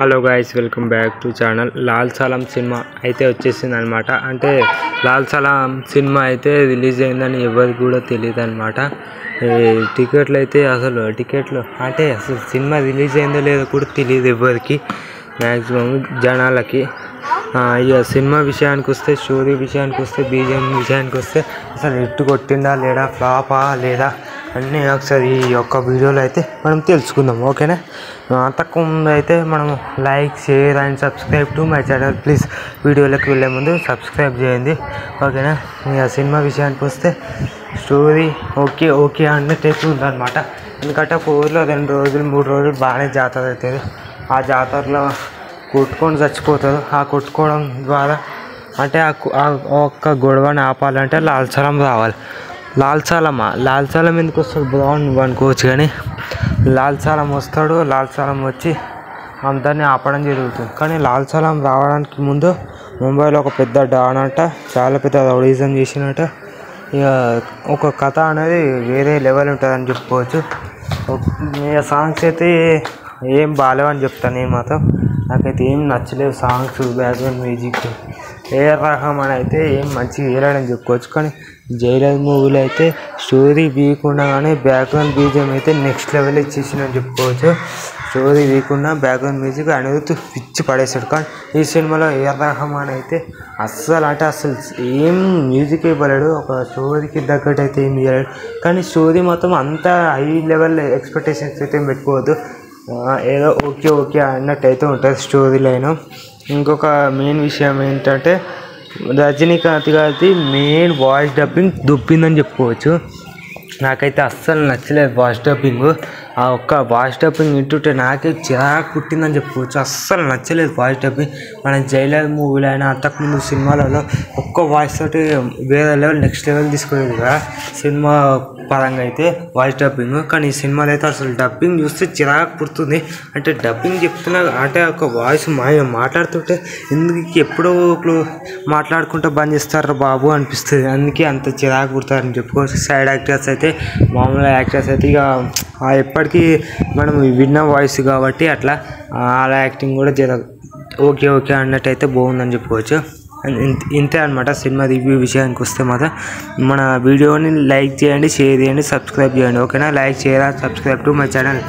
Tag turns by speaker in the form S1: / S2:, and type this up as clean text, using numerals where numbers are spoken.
S1: Hello guys, welcome back to channel. Lal Salaam cinema అయితే వచ్చేసింది అనమాట. అంటే లాల్ సలాం సినిమా అయితే రిలీజ్ అయిందని ఎవరికి కూడా తెలియదు అనమాట. టికెట్లు అయితే అసలు సినిమా రిలీజ్ అయిందో లేదో కూడా తెలియదు ఎవరికి, మ్యాక్సిమం జనాలకి. ఇక సినిమా విషయానికి వస్తే, స్టోరీ విషయానికి వస్తే, బీజిఎం విషయానికి వస్తే అసలు హిట్ కొట్టిందా లేదా, ఫ్లాపా లేదా అన్నీ ఒకసారి ఈ యొక్క వీడియోలో అయితే మనం తెలుసుకుందాం, ఓకేనా? అంతకుముందు అయితే మనం like, share and subscribe to my channel please. వీడియోలోకి వెళ్ళే ముందు సబ్స్క్రైబ్ చేయండి, ఓకేనా? ఇక సినిమా విషయానికి వస్తే స్టోరీ ఓకే అన్నట్టయితే ఉందన్నమాట. ఎందుకంటే ఒక ఊరిలో 2 రోజులు 3 రోజులు బాగానే జాతర అవుతుంది. ఆ జాతరలో కొట్టుకొని చచ్చిపోతారు. ఆ కొట్టుకోవడం ద్వారా అంటే ఆ ఒక్క గొడవని ఆపాలంటే లాల్ సలాం రావాలి. లాల్ సలాం ఎందుకు వస్తాడు బాగుంది అనుకోవచ్చు, కానీ లాల్ సలాం వస్తాడు. లాల్ సలాం వచ్చి అందరినీ ఆపడం జరుగుతుంది. కానీ లాల్ సలాం రావడానికి ముందు ముంబైలో ఒక పెద్ద డాన్ అంట, చాలా పెద్ద రౌడీజం చేసినట్ట. ఇక ఒక కథ అనేది వేరే లెవెల్ ఉంటుందని చెప్పుకోవచ్చు. ఇక సాంగ్స్ అయితే ఏం బాగాలేవని చెప్తాను. నేను మాత్రం నాకైతే ఏం నచ్చలేవు songs, background music. AR Rahman అయితే ఏం మంచిగా వేయలేడని చెప్పుకోవచ్చు. కానీ జైలర్ మూవీలో అయితే స్టోరీ వీక్ ఉండగానే బ్యాక్గ్రౌండ్ బీజిఎం అయితే నెక్స్ట్ లెవెల్ ఇచ్చేసిందని చెప్పుకోవచ్చు. స్టోరీ వీక్ ఉన్న బ్యాక్గ్రౌండ్ మ్యూజిక్ అనేది పిచ్చి పడేసాడు. కానీ ఈ సినిమాలో ఏఆర్ రెహమాన్ అయితే అస్సలు ఏం మ్యూజిక్ ఇవ్వలేడు, ఒక స్టోరీకి తగ్గట్టు అయితే ఏం ఇవ్వలేడు. కానీ స్టోరీ మొత్తం అంతా హై లెవెల్ ఎక్స్పెక్టేషన్స్ అయితే పెట్టుకోవద్దు. ఏదో ఓకే అన్నట్టయితే ఉంటుంది స్టోరీ లైన్. ఇంకొక మెయిన్ విషయం ఏంటంటే రజనీకాంత్ గారిది మెయిన్ వాయిస్ డబ్బింగ్ దుబ్బిందని చెప్పుకోవచ్చు. నాకైతే అస్సలు నచ్చలేదు వాయిస్ డబ్బింగ్. ఆ ఒక్క వాయిస్ డబ్బింగ్ వింటుంటే నాకే చిరాకు పుట్టిందని చెప్పుకోవచ్చు. అస్సలు నచ్చలేదు వాయిస్ డబ్బింగ్. మన జైలర్ మూవీలో అయినా అంతకుముందు సినిమాలలో ఒక్క వాయిస్ తోటి వేరే లెవెల్ నెక్స్ట్ లెవెల్ తీసుకునేది కదా సినిమా పరంగా అయితే వాయిస్ డబ్బింగ్. కానీ ఈ సినిమాలో అయితే అసలు డబ్బింగ్ చూస్తే చిరాకు పుడుతుంది. అంటే డబ్బింగ్ చెప్తున్నా అంటే ఒక వాయిస్ మాట్లాడుతుంటే ఎందుకు ఎప్పుడో మాట్లాడుకుంటూ బంద్ చేస్తారా బాబు అనిపిస్తుంది. అందుకే అంత చిరాకు పుడతారని చెప్పుకోవచ్చు. సైడ్ యాక్టర్స్ అయితే, మామూలు యాక్టర్స్ అయితే ఇక ఎప్పటికీ మనం విన్న వాయిస్ కాబట్టి అట్లా అలా యాక్టింగ్ కూడా ఓకే అన్నట్టయితే బాగుందని చెప్పుకోవచ్చు. ఇంతే అనమాట సినిమా రివ్యూ విషయానికి వస్తే మాత్రం. మన వీడియోని లైక్ చేయండి, షేర్ చేయండి, సబ్స్క్రైబ్ చేయండి, ఓకేనా? Like, share, subscribe to my channel.